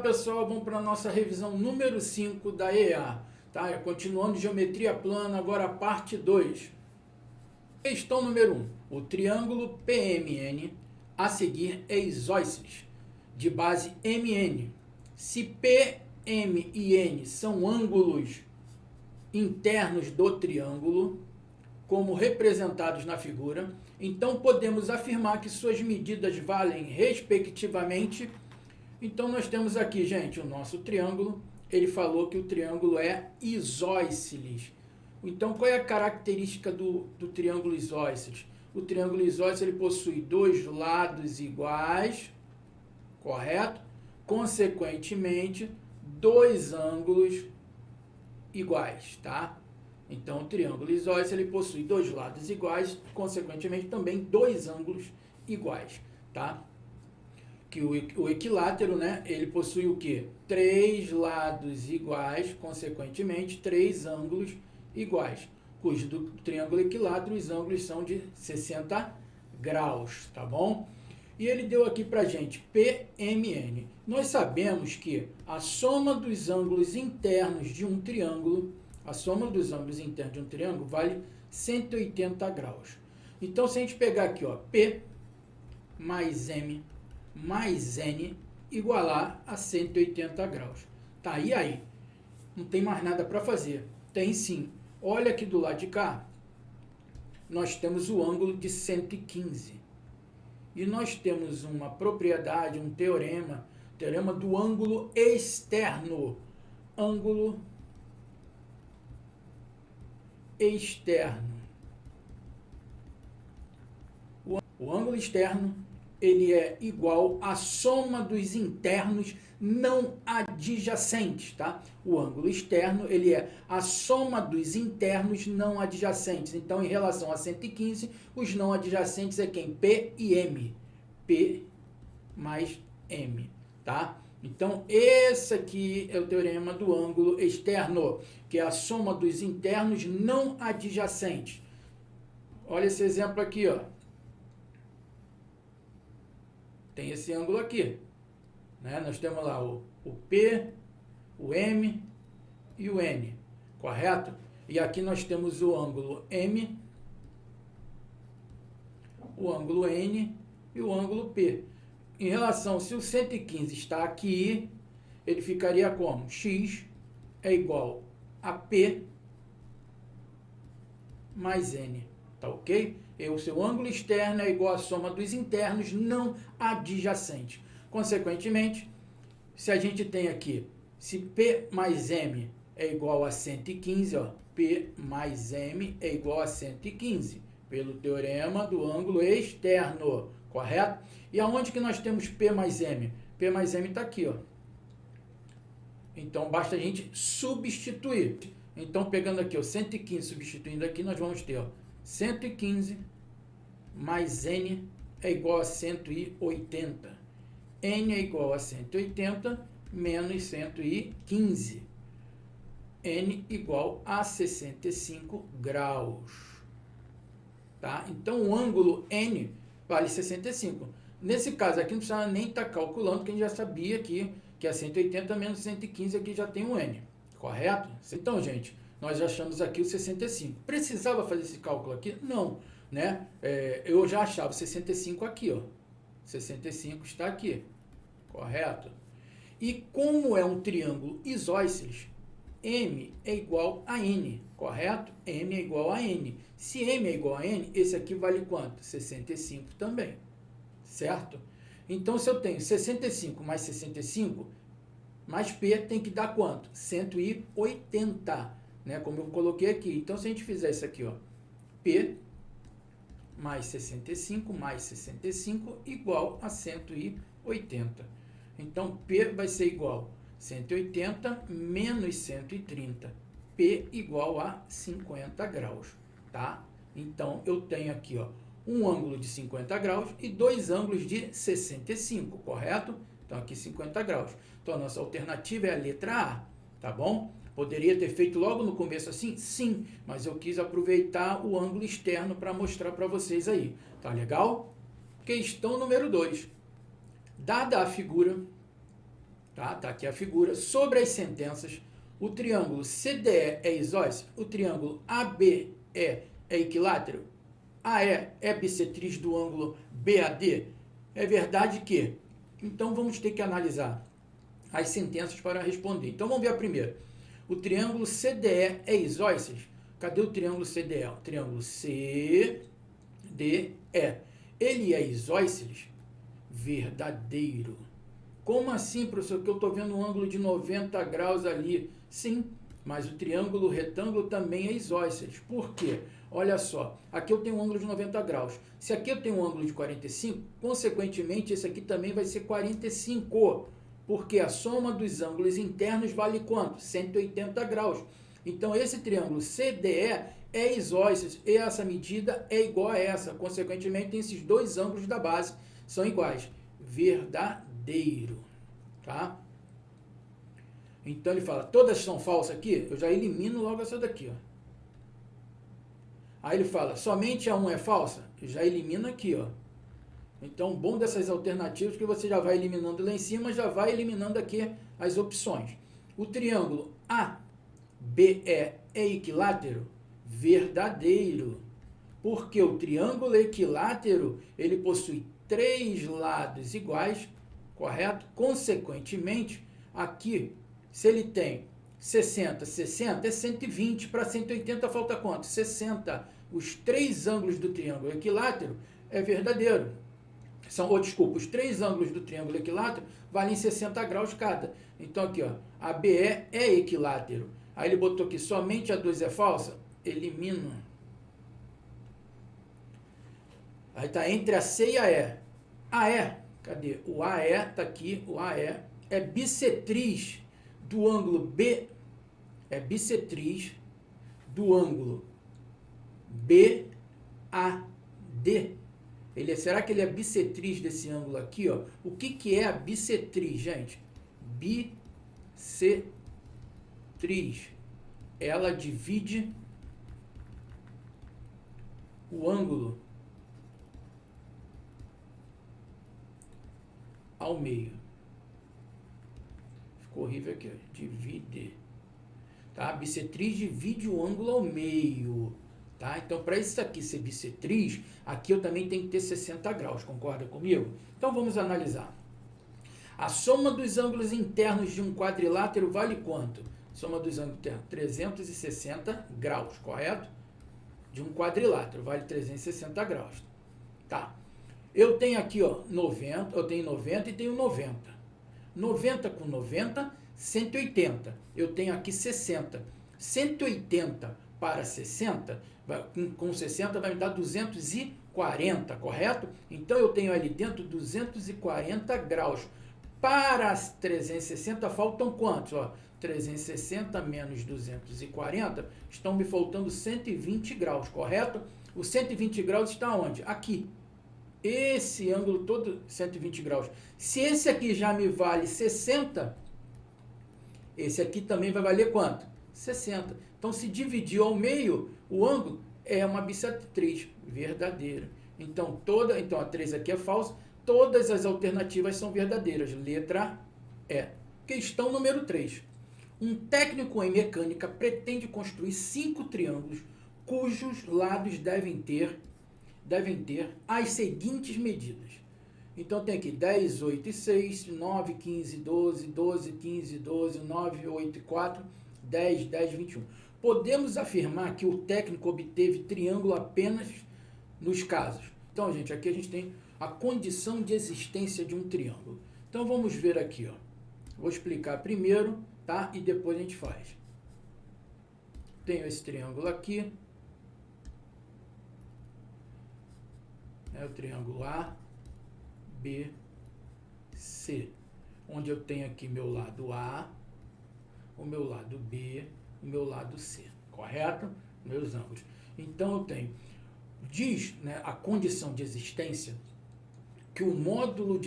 pessoal, vamos para a nossa revisão número 5 da EA, tá? Continuando geometria plana, agora a parte 2. Questão número 1. O triângulo PMN a seguir é isósceles, de base MN. Se P, M e N são ângulos internos do triângulo, como representados na figura, então podemos afirmar que suas medidas valem respectivamente. Então nós temos aqui, gente, o nosso triângulo. Ele falou que o triângulo é isósceles. Então qual é a característica do triângulo isósceles? O triângulo isósceles ele possui dois lados iguais, correto? Consequentemente, dois ângulos iguais, tá? Então, o triângulo isósceles ele possui dois lados iguais, consequentemente também dois ângulos iguais, tá? Que o equilátero, né, ele possui o quê? Três lados iguais, consequentemente, três ângulos iguais, cujo do triângulo equilátero os ângulos são de 60 graus, tá bom? E ele deu aqui pra gente PMN. Nós sabemos que a soma dos ângulos internos de um triângulo vale 180 graus. Então, se a gente pegar aqui, ó, P mais M mais N igualar a 180 graus. Tá, e aí? Não tem mais nada para fazer. Tem sim. Olha aqui do lado de cá, nós temos o ângulo de 115. E nós temos uma propriedade, um teorema do ângulo externo. Ângulo externo. O ângulo externo, ele é igual à soma dos internos não adjacentes, tá? O ângulo externo, ele é a soma dos internos não adjacentes. Então, em relação a 115, os não adjacentes é quem? P e M. P mais M, tá? Então, esse aqui é o teorema do ângulo externo, que é a soma dos internos não adjacentes. Olha esse exemplo aqui, ó. Tem esse ângulo aqui, né? Nós temos lá o P, o M e o N, correto? E aqui nós temos o ângulo M, o ângulo N e o ângulo P. Em relação, se o 115 está aqui, ele ficaria como? X é igual a P mais N, tá ok? E o seu ângulo externo é igual à soma dos internos não adjacentes. Consequentemente, se a gente tem aqui, se P mais M é igual a 115, ó, P mais M é igual a 115, pelo teorema do ângulo externo, correto? E aonde que nós temos P mais M? P mais M está aqui, ó. Então, basta a gente substituir. Então, pegando aqui, ó, 115, substituindo aqui, nós vamos ter, ó, 115 mais N é igual a 180. N é igual a 180 menos 115. N igual a 65 graus. Tá? Então, o ângulo N vale 65. Nesse caso aqui, não precisa nem estar calculando, porque a gente já sabia que é 180 menos 115, aqui já tem um N. Correto? Então, gente, nós achamos aqui o 65. Precisava fazer esse cálculo aqui? Não, né? Eu já achava 65 aqui, ó. 65 está aqui, correto? E como é um triângulo isósceles, M é igual a N, correto? M é igual a N. Se M é igual a N, esse aqui vale quanto? 65 também, certo? Então, se eu tenho 65 mais 65, mais P tem que dar quanto? 180, né? Como eu coloquei aqui. Então, se a gente fizer isso aqui, ó, P mais 65 igual a 180. Então, P vai ser igual a 180 menos 130. P igual a 50 graus, tá? Então, eu tenho aqui, ó, um ângulo de 50 graus e dois ângulos de 65, correto? Então, aqui 50 graus. Então, a nossa alternativa é a letra A, tá bom? Poderia ter feito logo no começo assim? Sim, mas eu quis aproveitar o ângulo externo para mostrar para vocês aí. Tá legal? Questão número 2. Dada a figura, Tá? Tá aqui a figura. Sobre as sentenças, o triângulo CDE é isósceles, o triângulo ABE é equilátero, AE é bissetriz do ângulo BAD. É verdade que... Então, vamos ter que analisar as sentenças para responder. Então, vamos ver a primeira. O triângulo CDE é isósceles. Cadê o triângulo CDE? O triângulo CDE. Ele é isósceles? Verdadeiro. Como assim, professor? Que eu estou vendo um ângulo de 90 graus ali. Sim, mas o triângulo retângulo também é isósceles. Por quê? Olha só, aqui eu tenho um ângulo de 90 graus. Se aqui eu tenho um ângulo de 45, consequentemente, esse aqui também vai ser 45. Porque a soma dos ângulos internos vale quanto? 180 graus. Então, esse triângulo CDE é isósceles e essa medida é igual a essa. Consequentemente, esses dois ângulos da base são iguais. Verdadeiro. Tá? Então, ele fala, todas são falsas aqui? Eu já elimino logo essa daqui. Ó. Aí ele fala, somente a 1 é falsa? Eu já elimino aqui. Ó. Então, bom dessas alternativas que você já vai eliminando lá em cima, já vai eliminando aqui as opções. O triângulo ABE é equilátero? Verdadeiro. Porque o triângulo equilátero, ele possui 3 lados iguais, correto? Consequentemente, aqui, se ele tem 60, 60, é 120. Para 180 falta quanto? 60. Os 3 ângulos do triângulo equilátero é verdadeiro. Desculpa, os 3 ângulos do triângulo equilátero valem 60 graus cada. Então, aqui, ó, a BE é equilátero. Aí ele botou aqui, somente a 2 é falsa? Elimino. Aí tá entre a C e a E. AE, cadê? O AE tá aqui, o AE é bissetriz do ângulo B, é bissetriz do ângulo BAD. Será que ele é bissetriz desse ângulo aqui? Ó? O que é a bissetriz, gente? Bissetriz. Ela divide o ângulo ao meio. Ficou horrível aqui, ó. Divide. Tá? A bissetriz divide o ângulo ao meio. Tá? Então, para isso aqui ser bissetriz, aqui eu também tenho que ter 60 graus, concorda comigo? Então, vamos analisar. A soma dos ângulos internos de um quadrilátero vale quanto? Soma dos ângulos internos, 360 graus, correto? De um quadrilátero, vale 360 graus. Tá. Eu tenho aqui, ó, 90, eu tenho 90 e tenho 90. 90 com 90, 180. Eu tenho aqui 60. 180 para 60, com 60 vai me dar 240, correto? Então, eu tenho ali dentro 240 graus. Para as 360, faltam quantos? Ó, 360 menos 240, estão me faltando 120 graus, correto? O 120 graus está onde? Aqui. Esse ângulo todo, 120 graus. Se esse aqui já me vale 60, esse aqui também vai valer quanto? 60. Então, se dividir ao meio, o ângulo é uma bissetriz verdadeira. Então, a 3 aqui é falsa. Todas as alternativas são verdadeiras. Letra E. Questão número 3. Um técnico em mecânica pretende construir 5 triângulos cujos lados devem ter as seguintes medidas. Então, tem aqui 10, 8 e 6, 9, 15, 12, 12, 15, 12, 9, 8 e 4, 10, 10, 21. Podemos afirmar que o técnico obteve triângulo apenas nos casos. Então, gente, aqui a gente tem a condição de existência de um triângulo. Então, vamos ver aqui, ó. Vou explicar primeiro, tá? E depois a gente faz. Tenho esse triângulo aqui. É o triângulo A, B, C. Onde eu tenho aqui meu lado A, o meu lado B, o meu lado C. Correto? Meus ângulos. Então, eu tenho... Diz, né, a condição de existência que o módulo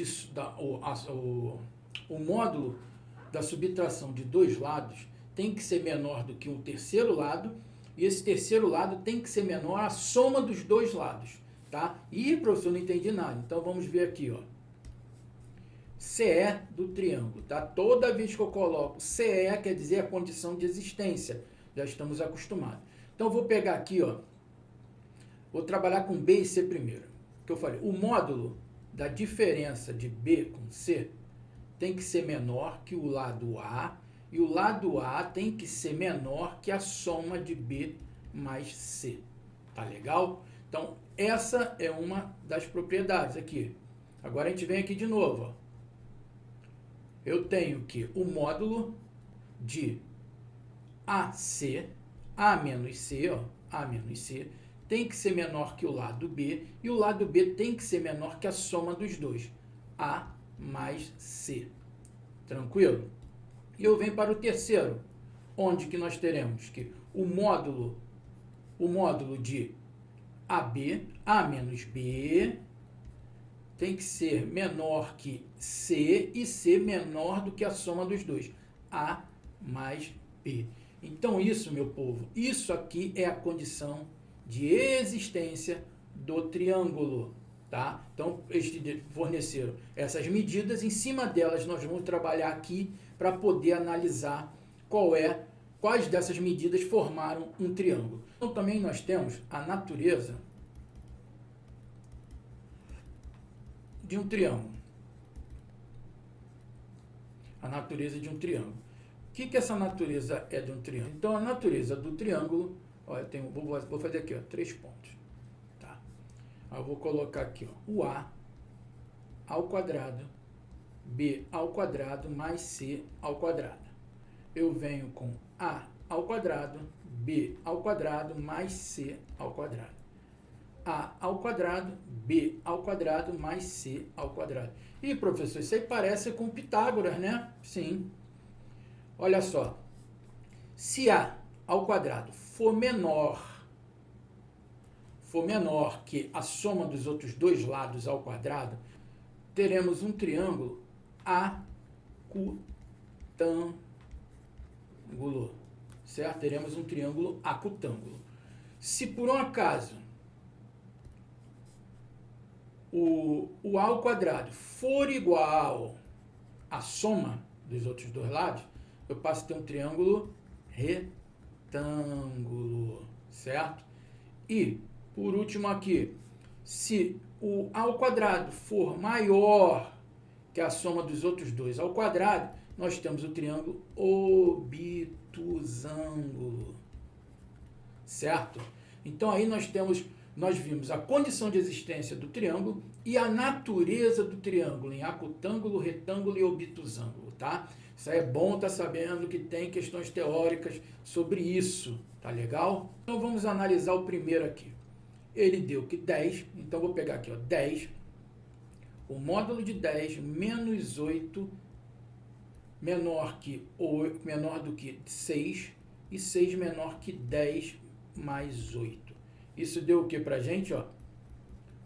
da subtração de dois lados tem que ser menor do que um terceiro lado, e esse terceiro lado tem que ser menor a soma dos dois lados, tá? E, professor, não entendi nada. Então, vamos ver aqui, ó. CE do triângulo, tá? Toda vez que eu coloco CE, quer dizer a condição de existência. Já estamos acostumados. Então, eu vou pegar aqui, ó. Vou trabalhar com B e C primeiro. Que eu falei, o módulo da diferença de B com C tem que ser menor que o lado A, e o lado A tem que ser menor que a soma de B mais C. Tá legal? Então, essa é uma das propriedades aqui. Agora a gente vem aqui de novo, ó. Eu tenho que o módulo de AC, A menos C, ó, A menos C, tem que ser menor que o lado B, e o lado B tem que ser menor que a soma dos dois, A mais C. Tranquilo? E eu venho para o terceiro, onde que nós teremos que o módulo de AB, A menos B, tem que ser menor que C, e C menor do que a soma dos dois, A mais B. Então isso, meu povo, isso aqui é a condição de existência do triângulo, tá? Então, eles forneceram essas medidas, em cima delas nós vamos trabalhar aqui para poder analisar quais dessas medidas formaram um triângulo. Então, também nós temos a natureza de um triângulo. A natureza de um triângulo. O que essa natureza é de um triângulo? Então, a natureza do triângulo, ó, vou fazer aqui, ó, 3 pontos. Tá? Eu vou colocar aqui, ó, o A ao quadrado, B ao quadrado mais C ao quadrado. Eu venho com A ao quadrado, B ao quadrado mais C ao quadrado. A ao quadrado, B ao quadrado mais C ao quadrado. E, professor, isso aí parece com Pitágoras, né? Sim. Olha só. Se A ao quadrado for menor que a soma dos outros dois lados ao quadrado, teremos um triângulo acutângulo, certo? Teremos um triângulo acutângulo. Se por um acaso o A ao quadrado for igual à soma dos outros dois lados, eu passo a ter um triângulo retângulo, certo? E, por último aqui, se o A ao quadrado for maior que a soma dos outros dois ao quadrado, nós temos o triângulo obtusângulo, certo? Então, aí nós vimos a condição de existência do triângulo e a natureza do triângulo em acutângulo, retângulo e obtusângulo, tá? Isso aí é bom estar sabendo que tem questões teóricas sobre isso, tá legal? Então vamos analisar o primeiro aqui. Ele deu que 10, então vou pegar aqui, ó, 10, o módulo de 10 menos 8 menor do que 6 e 6 menor que 10 mais 8. Isso deu o que pra gente, ó?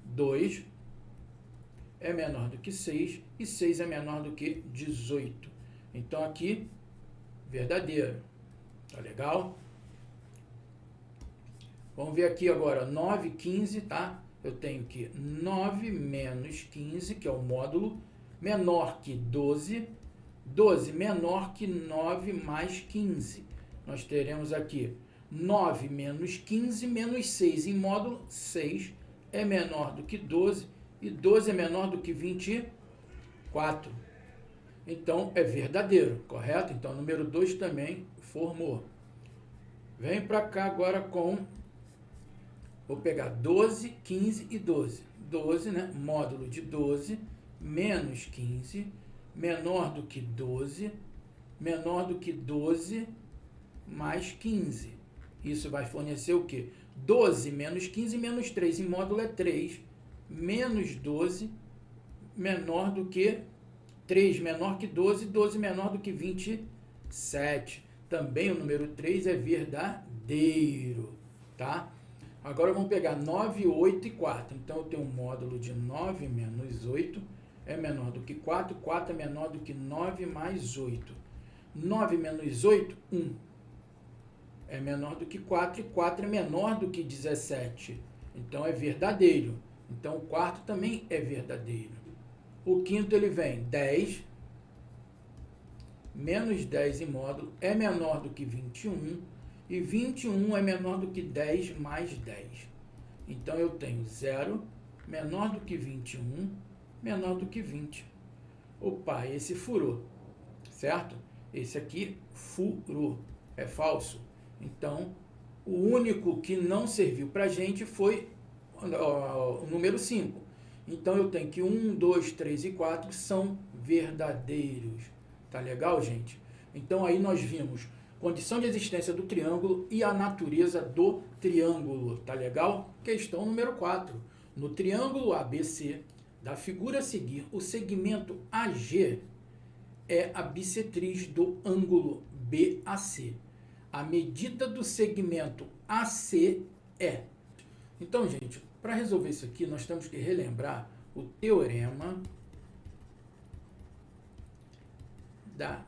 2 é menor do que 6 e 6 é menor do que 18. Então aqui, verdadeiro. Tá legal? Vamos ver aqui agora, 9, 15, tá? Eu tenho que 9 menos 15, que é o módulo, menor que 12, 12 menor que 9 mais 15. Nós teremos aqui 9 menos 15 menos 6 em módulo, 6 é menor do que 12 e 12 é menor do que 24. Então, é verdadeiro, correto? Então, o número 2 também formou. Vem para cá agora com... Vou pegar 12, 15 e 12. 12, né? Módulo de 12 menos 15 menor do que 12 mais 15. Isso vai fornecer o quê? 12 menos 15 menos 3 em módulo é 3, menos 12 menor do que 3 menor que 12, 12 menor do que 27. Também o número 3 é verdadeiro, tá? Agora vamos pegar 9, 8 e 4. Então eu tenho um módulo de 9 menos 8 é menor do que 4, 4 é menor do que 9 mais 8. 9 menos 8, 1. É menor do que 4 e 4 é menor do que 17. Então é verdadeiro. Então o quarto também é verdadeiro. O quinto ele vem 10 menos 10 em módulo é menor do que 21 e 21 é menor do que 10 mais 10. Então eu tenho 0 menor do que 21 menor do que 20. Opa, esse furou, certo? Esse aqui furou, é falso. Então, o único que não serviu para a gente foi o número 5. Então, eu tenho que 1, 2, 3 e 4 são verdadeiros. Tá legal, gente? Então, aí nós vimos condição de existência do triângulo e a natureza do triângulo. Tá legal? Questão número 4. No triângulo ABC, da figura a seguir, o segmento AG é a bissetriz do ângulo BAC. A medida do segmento AC é. Então, gente, para resolver isso aqui, nós temos que relembrar o teorema da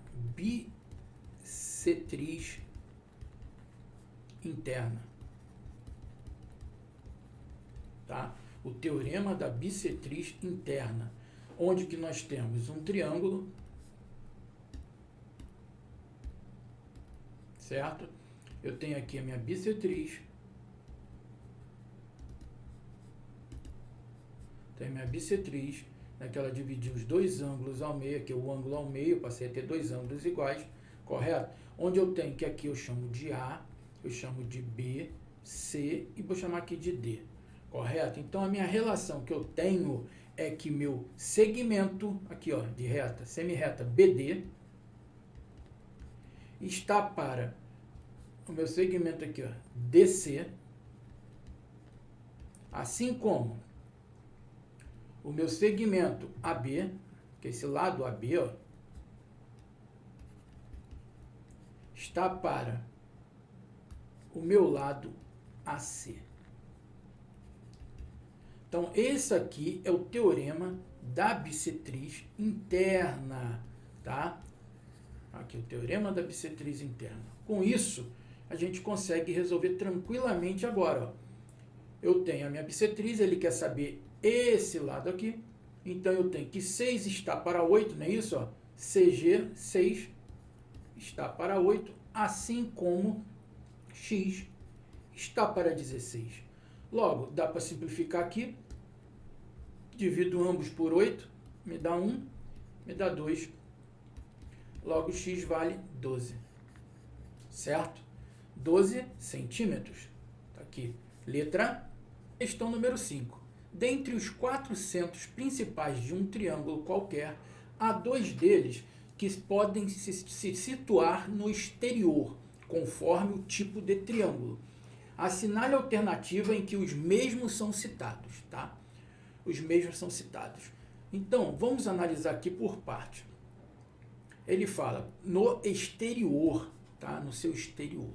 bissetriz interna. Tá? O teorema da bissetriz interna, onde que nós temos um triângulo, certo? Eu tenho aqui a minha bissetriz, tem minha bissetriz, né, que ela dividiu os dois ângulos ao meio, aqui o ângulo ao meio, eu passei a ter dois ângulos iguais, correto? Onde eu tenho que aqui eu chamo de A, eu chamo de B, C e vou chamar aqui de D, correto? Então a minha relação que eu tenho é que meu segmento, aqui ó, de reta, semirreta BD, está para o meu segmento aqui, ó, DC, assim como o meu segmento AB, que é esse lado AB, ó, está para o meu lado AC. Então, esse aqui é o teorema da bissetriz interna, tá? Aqui o teorema da bissetriz interna. Com isso, a gente consegue resolver tranquilamente agora, ó. Eu tenho a minha bissetriz, ele quer saber esse lado aqui, então eu tenho que 6 está para 8, não é isso? Ó? CG 6 está para 8, assim como X está para 16. Logo, dá para simplificar aqui, divido ambos por 8, me dá 1, me dá 2, logo X vale 12, certo? 12 centímetros, tá aqui, letra A. Questão número 5. Dentre os 4 centros principais de um triângulo qualquer, há 2 deles que podem se situar no exterior, conforme o tipo de triângulo. Assinale a alternativa em que os mesmos são citados, tá? Os mesmos são citados. Então, vamos analisar aqui por parte. Ele fala no exterior, tá? No seu exterior.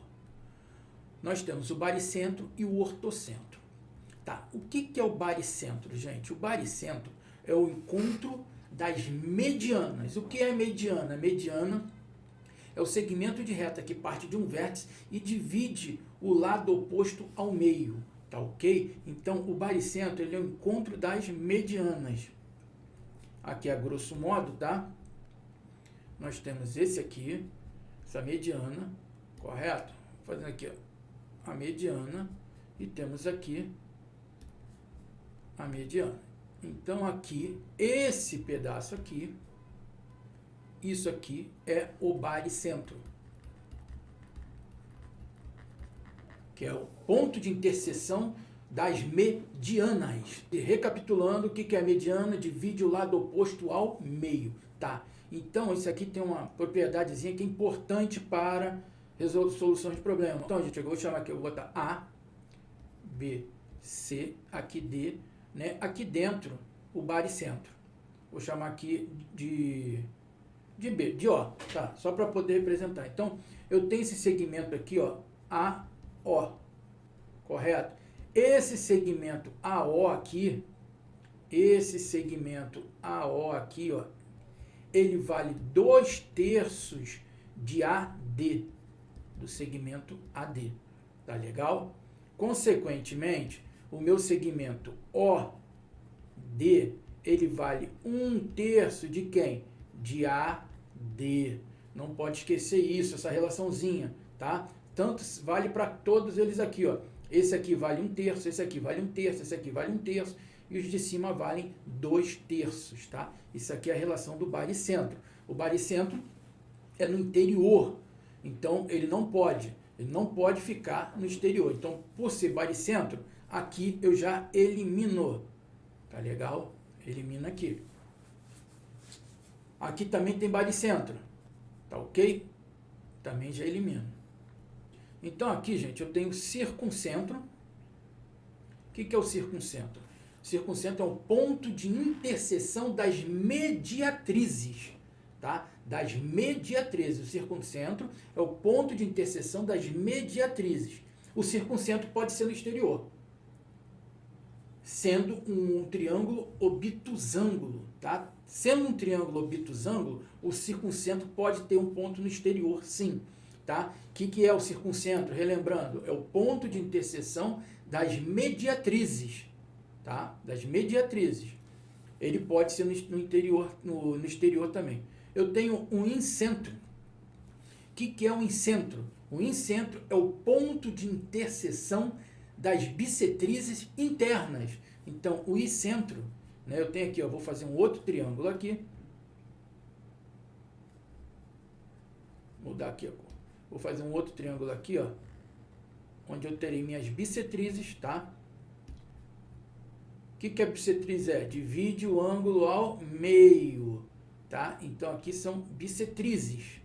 Nós temos o baricentro e o ortocentro. Tá, o que é o baricentro, gente? O baricentro é o encontro das medianas. O que é mediana? Mediana é o segmento de reta que parte de um vértice e divide o lado oposto ao meio, tá ok? Então, o baricentro ele é o encontro das medianas. Aqui, a grosso modo, tá? Nós temos esse aqui, essa mediana, correto? Fazendo aqui, ó, a mediana, e temos aqui a mediana. Então, aqui, esse pedaço aqui, isso aqui é o baricentro, que é o ponto de interseção das medianas. E recapitulando, o que é a mediana? Divide o lado oposto ao meio, tá? Então, isso aqui tem uma propriedadezinha que é importante para solução de problema. Então, gente, eu vou chamar aqui, eu vou botar A, B, C, aqui D, né? Aqui dentro, o baricentro. Vou chamar aqui de B, de O, tá? Só para poder representar. Então, eu tenho esse segmento aqui, ó, AO, correto? Esse segmento AO aqui, ó, ele vale 2/3 de AD, do segmento AD, tá legal? Consequentemente, o meu segmento OD, ele vale 1/3 de quem? De AD. Não pode esquecer isso, essa relaçãozinha, tá? Tanto vale para todos eles aqui, ó. Esse aqui vale 1/3, esse aqui vale 1/3, esse aqui vale 1/3, e os de cima valem 2/3, tá? Isso aqui é a relação do baricentro. O baricentro é no interior, então ele não pode ficar no exterior. Então, por ser baricentro, aqui eu já elimino, tá legal? Elimina aqui. Aqui também tem baricentro, tá ok? Também já elimino. Então aqui, gente, eu tenho circuncentro. O que é o circuncentro? Circuncentro é um ponto de interseção das mediatrizes, tá? Das mediatrizes. O circuncentro é o ponto de interseção das mediatrizes. O circuncentro pode ser no exterior, sendo um triângulo obtusângulo, tá? Sendo um triângulo obtusângulo, o circuncentro pode ter um ponto no exterior, sim, tá? O que é o circuncentro? Relembrando, é o ponto de interseção das mediatrizes, tá? Das mediatrizes. Ele pode ser no interior, no exterior também. Eu tenho um incentro. O que é um incentro? O incentro é o ponto de interseção das bissetrizes internas. Então, o incentro, né, eu tenho aqui, ó, vou fazer um outro triângulo aqui. Vou mudar aqui a cor. Vou fazer um outro triângulo aqui, ó, onde eu terei minhas bissetrizes, tá? O que a bissetriz é? Divide o ângulo ao meio, tá? Então, aqui são bissetrizes,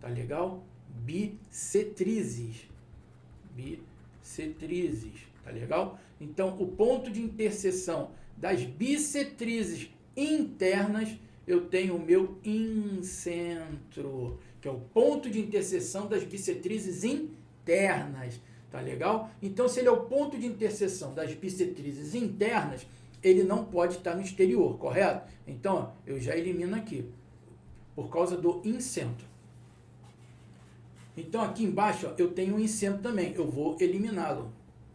tá legal? Bissetrizes. Bissetrizes, tá legal? Então, o ponto de interseção das bissetrizes internas, eu tenho o meu incentro, que é o ponto de interseção das bissetrizes internas, tá legal? Então, se ele é o ponto de interseção das bissetrizes internas, ele não pode estar no exterior, correto? Então, ó, eu já elimino aqui, por causa do incentro. Então, aqui embaixo, ó, eu tenho um incentro também, eu vou eliminá-lo,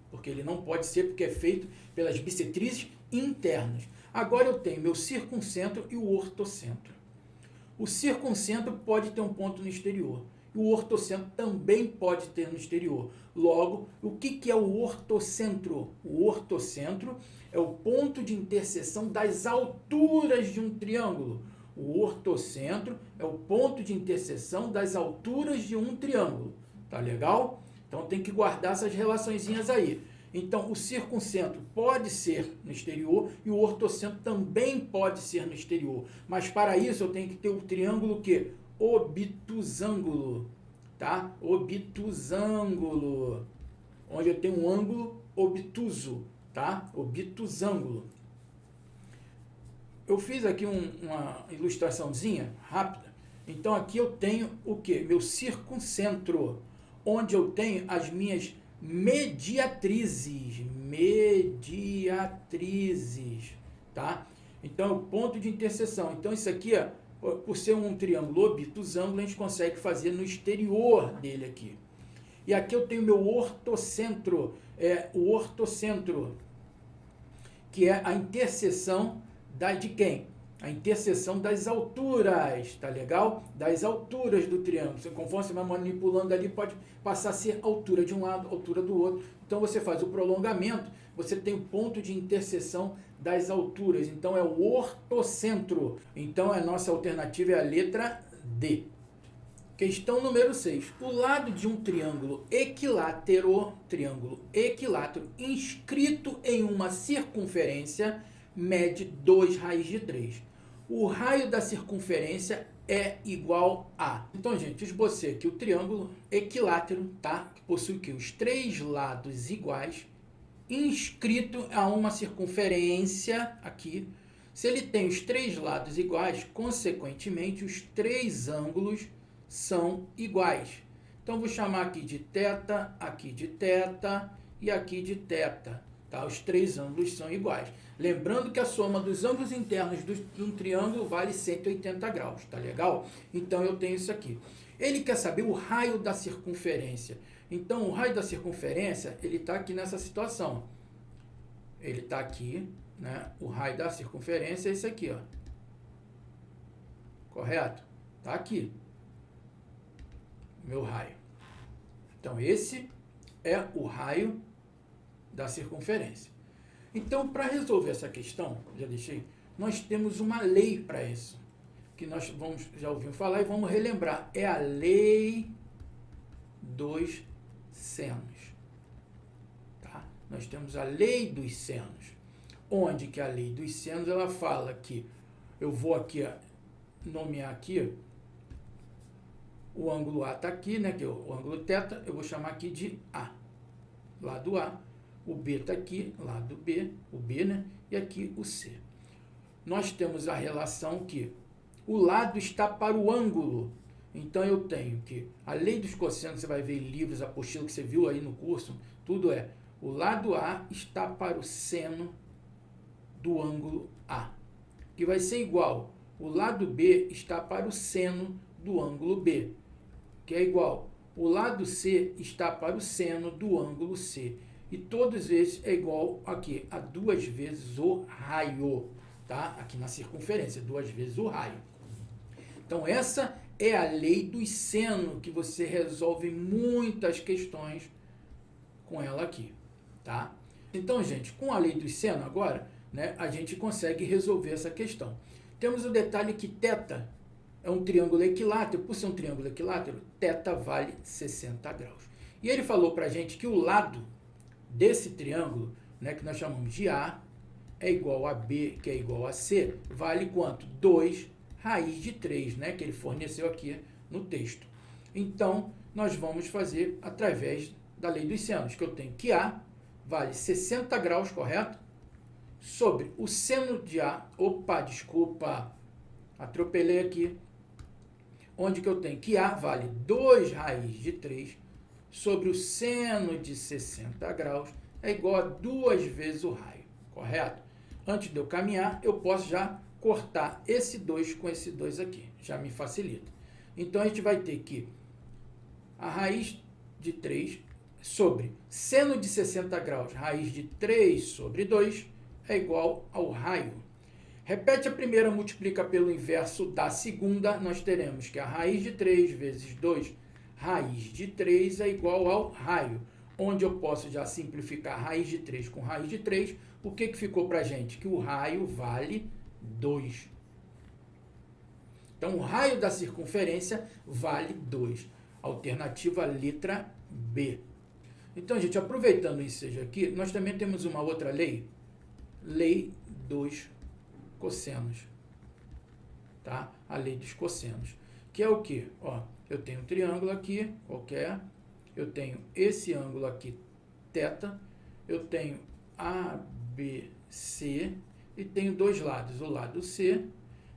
porque ele não pode ser, porque é feito pelas bissetrizes internas. Agora eu tenho meu circuncentro e o ortocentro. O circuncentro pode ter um ponto no exterior. E o ortocentro também pode ter no exterior. Logo, o que é o ortocentro? O ortocentro é o ponto de interseção das alturas de um triângulo. O ortocentro é o ponto de interseção das alturas de um triângulo. Tá legal? Então tem que guardar essas relaçõezinhas aí. Então, o circuncentro pode ser no exterior e o ortocentro também pode ser no exterior. Mas para isso eu tenho que ter o triângulo que? Obtusângulo, tá? Obtusângulo, onde eu tenho um ângulo obtuso, tá? Obtusângulo. Eu fiz aqui uma ilustraçãozinha rápida. Então, aqui eu tenho o quê? Meu circuncentro, onde eu tenho as minhas mediatrizes, tá? Então, o ponto de interseção. Então, isso aqui, ó, por ser um triângulo obtusângulo, a gente consegue fazer no exterior dele aqui. E aqui eu tenho meu ortocentro, o ortocentro, que é a interseção de quem? A interseção das alturas, tá legal? Das alturas do triângulo. Conforme você vai manipulando ali, pode passar a ser altura de um lado, altura do outro. Então, você faz o prolongamento, você tem o ponto de interseção das alturas. Então, é o ortocentro. Então, a nossa alternativa é a letra D. Questão número 6. O lado de um triângulo equilátero, inscrito em uma circunferência, mede 2 raiz de 3. O raio da circunferência é igual a... Então, gente, esbocei aqui o triângulo equilátero, tá? Que possui aqui os 3 lados iguais, inscrito a uma circunferência aqui. Se ele tem os 3 lados iguais, consequentemente, os 3 ângulos são iguais. Então, vou chamar aqui de θ e aqui de θ. Tá? Os 3 ângulos são iguais. Lembrando que a soma dos ângulos internos de um triângulo vale 180 graus. Tá legal? Então, eu tenho isso aqui. Ele quer saber o raio da circunferência. Então, o raio da circunferência, ele está aqui nessa situação. Ele está aqui né? O raio da circunferência é esse aqui, ó. Correto? Tá aqui. Meu raio. Então, esse é o raio da circunferência. Então, para resolver essa questão, já deixei, nós temos uma lei para isso, que nós já ouvimos falar e vamos relembrar. É a lei dos senos. Tá? Nós temos a lei dos senos, onde que a lei dos senos ela fala que eu vou aqui nomear aqui o ângulo A está aqui, né, que é o ângulo θ, eu vou chamar aqui de A, lado A, o B está aqui, lado B, o B, né, e aqui o C. Nós temos a relação que o lado está para o ângulo, então eu tenho que, a lei dos cossenos, você vai ver em livros, apostila que você viu aí no curso, tudo é, o lado A está para o seno do ângulo A, que vai ser igual, o lado B está para o seno do ângulo B, que é igual, o lado C está para o seno do ângulo C. E todos esses é igual aqui, a 2 vezes o raio, tá? Aqui na circunferência, 2 vezes o raio. Então, essa é a lei do seno, que você resolve muitas questões com ela aqui, tá? Então, gente, com a lei do seno agora, né, a gente consegue resolver essa questão. Temos o detalhe que θ é um triângulo equilátero. Por ser um triângulo equilátero, θ vale 60 graus. E ele falou para a gente que o lado desse triângulo, né, que nós chamamos de A, é igual a B, que é igual a C, vale quanto? 2 raiz de 3, né, que ele forneceu aqui no texto. Então, nós vamos fazer através da lei dos senos, que eu tenho que A vale 60 graus, correto? Sobre o seno de A, opa, desculpa, atropelei aqui, onde que eu tenho que A vale 2 raiz de 3 sobre o seno de 60 graus é igual a 2 vezes o raio, correto? Antes de eu caminhar, eu posso já cortar esse 2 com esse 2 aqui, já me facilita. Então, a gente vai ter que a raiz de 3 sobre seno de 60 graus, raiz de 3 sobre 2 é igual ao raio. Repete a primeira, multiplica pelo inverso da segunda, nós teremos que a raiz de 3 vezes 2, raiz de 3 é igual ao raio, onde eu posso já simplificar raiz de 3 com raiz de 3, o que ficou para a gente? Que o raio vale 2. Então, o raio da circunferência vale 2. Alternativa letra B. Então, gente, aproveitando isso aqui, nós também temos uma outra lei, lei dos cossenos, tá? A lei dos cossenos, que é o quê? Ó, eu tenho um triângulo aqui, qualquer, eu tenho esse ângulo aqui, θ, eu tenho ABC e tenho dois lados, o lado C,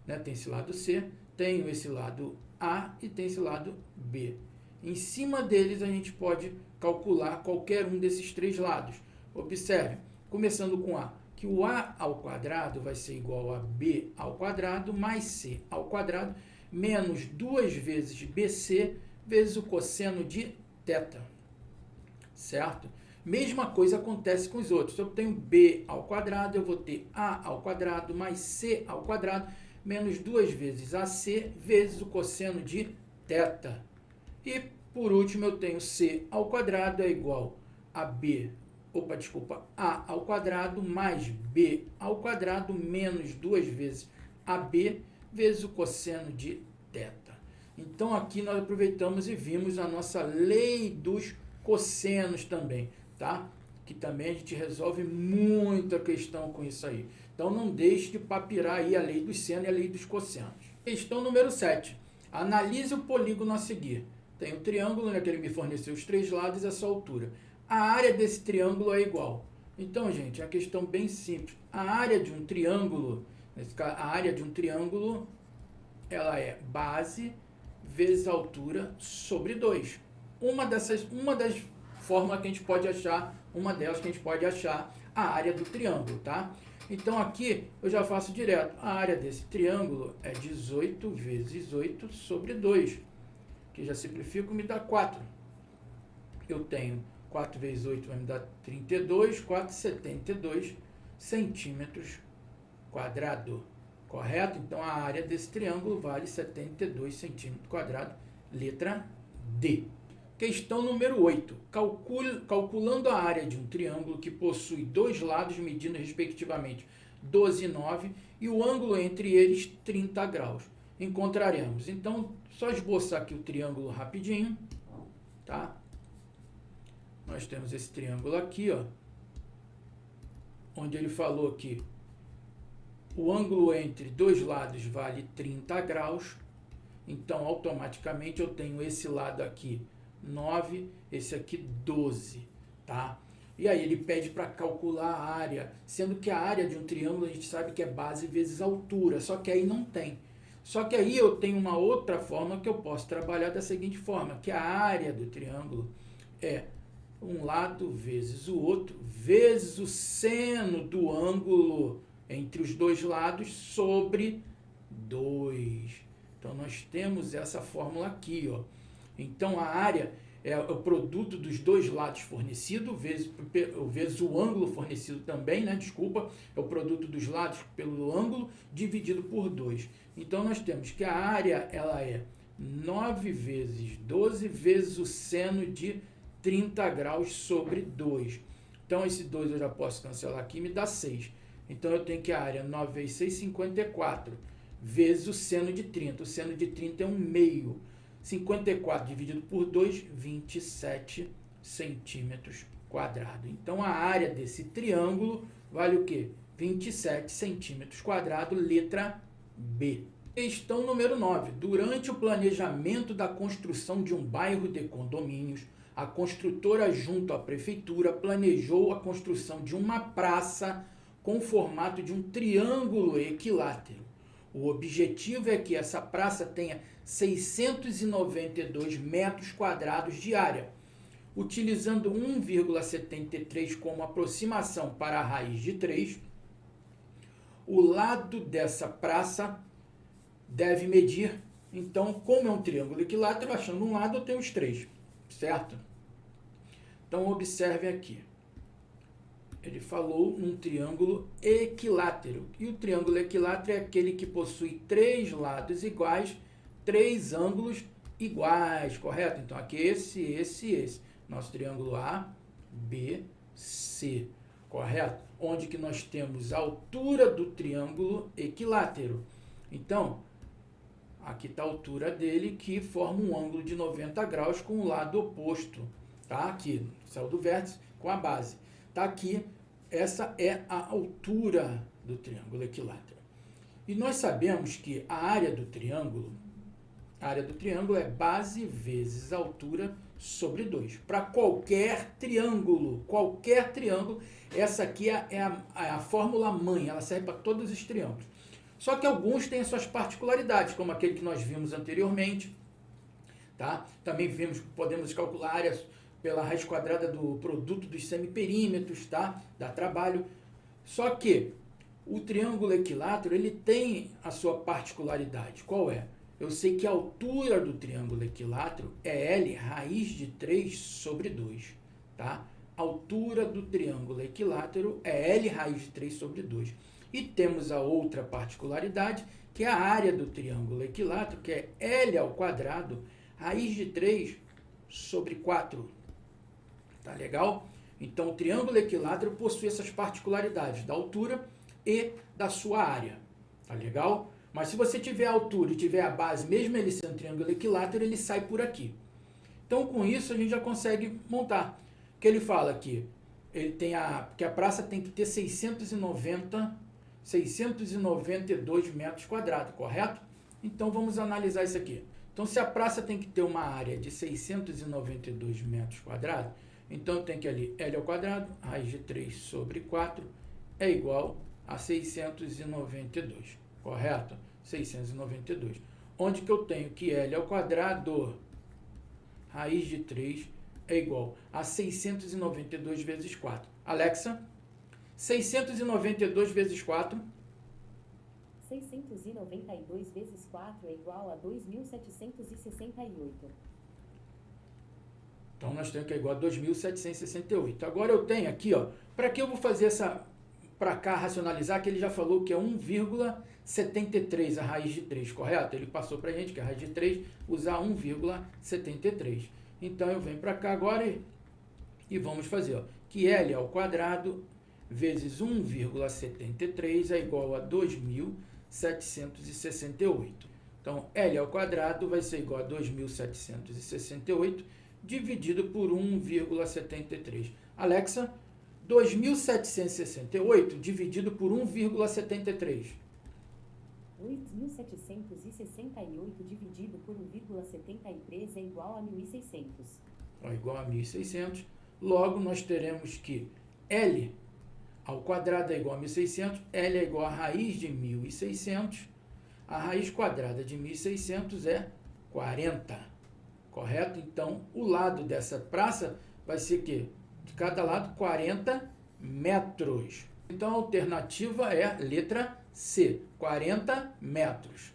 né? Tem esse lado C, tenho esse lado A e tem esse lado B. Em cima deles a gente pode calcular qualquer um desses três lados. Observe, começando com A, que o A ao quadrado vai ser igual a B ao quadrado mais C ao quadrado menos 2 vezes BC vezes o cosseno de θ, certo? Mesma coisa acontece com os outros. Se eu tenho B ao quadrado, eu vou ter A ao quadrado mais C ao quadrado menos 2 vezes AC vezes o cosseno de θ. E, por último, eu tenho C ao quadrado é igual a A ao quadrado mais B ao quadrado menos 2 vezes AB vezes o cosseno de θ. Então, aqui nós aproveitamos e vimos a nossa lei dos cossenos também, tá? Que também a gente resolve muita questão com isso aí. Então, não deixe de papirar aí a lei dos senos e a lei dos cossenos. Questão número 7. Analise o polígono a seguir. Tem um triângulo, né, que ele me forneceu os três lados e essa altura. A área desse triângulo é igual. Então, gente, é uma questão bem simples. A área de um triângulo, nesse caso, a área de um triângulo, ela é base vezes altura sobre 2. Uma das fórmulas que a gente pode achar, uma delas que a gente pode achar a área do triângulo, tá? Então, aqui eu já faço direto. A área desse triângulo é 18 vezes 8 sobre 2, que já simplifico, me dá 4. Eu tenho 4 vezes 8 vai me dar 32, 4, 72. centímetros quadrados. Correto? Então, a área desse triângulo vale 72 centímetros quadrados. Letra D. Questão número 8. Calculando a área de um triângulo que possui dois lados medindo respectivamente 12 e 9 e o ângulo entre eles 30 graus. Encontraremos. Então, só esboçar aqui o triângulo rapidinho, tá? Nós temos esse triângulo aqui, ó, onde ele falou que o ângulo entre dois lados vale 30 graus. Então, automaticamente, eu tenho esse lado aqui 9, esse aqui 12, tá? E aí ele pede para calcular a área, sendo que a área de um triângulo a gente sabe que é base vezes altura, só que aí não tem. Só que aí eu tenho uma outra forma que eu posso trabalhar da seguinte forma, que a área do triângulo é um lado vezes o outro, vezes o seno do ângulo entre os dois lados sobre 2. Então, nós temos essa fórmula aqui, ó. Então, a área é o produto dos dois lados fornecido, vezes o ângulo fornecido também, né? Desculpa, é o produto dos lados pelo ângulo dividido por 2. Então, nós temos que a área, ela é 9 vezes 12 vezes o seno de 30 graus sobre 2. Então, esse 2 eu já posso cancelar aqui, me dá 6. Então, eu tenho que a área 9 vezes 6, 54, vezes o seno de 30. O seno de 30 é 1/2. 54 dividido por 2, 27 centímetros quadrados. Então, a área desse triângulo vale o quê? 27 centímetros quadrados, letra B. Questão número 9. Durante o planejamento da construção de um bairro de condomínios, a construtora junto à prefeitura planejou a construção de uma praça com o formato de um triângulo equilátero. O objetivo é que essa praça tenha 692 metros quadrados de área, utilizando 1,73 como aproximação para a raiz de 3. O lado dessa praça deve medir, então, como é um triângulo equilátero, achando um lado eu tenho os 3, certo? Então, observem aqui. Ele falou um triângulo equilátero. E o triângulo equilátero é aquele que possui 3 lados iguais, 3 ângulos iguais, correto? Então, aqui esse. Nosso triângulo A, B, C, correto? Onde que nós temos a altura do triângulo equilátero. Então, aqui está a altura dele, que forma um ângulo de 90 graus com o lado oposto. Tá? Aqui, saiu do vértice com a base. Está aqui, essa é a altura do triângulo equilátero. E nós sabemos que a área do triângulo é base vezes altura sobre 2. Para qualquer triângulo, essa aqui é a fórmula mãe, ela serve para todos os triângulos. Só que alguns têm as suas particularidades, como aquele que nós vimos anteriormente. Tá? Também vimos que podemos calcular áreas pela raiz quadrada do produto dos semiperímetros, tá? Dá trabalho. Só que o triângulo equilátero, ele tem a sua particularidade. Qual é? Eu sei que a altura do triângulo equilátero é L raiz de 3 sobre 2, tá? A altura do triângulo equilátero é L raiz de 3 sobre 2. E temos a outra particularidade, que é a área do triângulo equilátero, que é L ao quadrado, raiz de 3 sobre 4. Tá legal? Então, o triângulo equilátero possui essas particularidades da altura e da sua área. Tá legal? Mas se você tiver a altura e tiver a base, mesmo ele sendo triângulo equilátero, ele sai por aqui. Então, com isso, a gente já consegue montar. Que ele fala que ele tem que a praça tem que ter 692 metros quadrados, correto? Então, vamos analisar isso aqui. Então, se a praça tem que ter uma área de 692 metros quadrados, então tem que ali L ao quadrado, raiz de 3 sobre 4, é igual a 692, correto? 692. Onde que eu tenho que L ao quadrado, raiz de 3, é igual a 692 vezes 4. Alexa, 692 vezes 4... 692 vezes 4 é igual a 2.768. Então, nós temos que é igual a 2.768. Agora, eu tenho aqui, ó, para que eu vou fazer para cá racionalizar que ele já falou que é 1,73 a raiz de 3, correto? Ele passou para a gente que a raiz de 3 usar 1,73. Então eu venho para cá agora e vamos fazer, ó, que L ao quadrado vezes 1,73 é igual a 2.768. Então, L ao quadrado vai ser igual a 2.768 dividido por 1,73. Alexa, 2.768 dividido por 1,73. 2.768 dividido por 1,73 é igual a 1.600. É igual a 1.600. Logo, nós teremos que L ao quadrado é igual a 1.600. L é igual a raiz de 1.600. A raiz quadrada de 1.600 é 40. Correto? Então, o lado dessa praça vai ser que de cada lado 40 metros. Então, a alternativa é a letra C, 40 metros.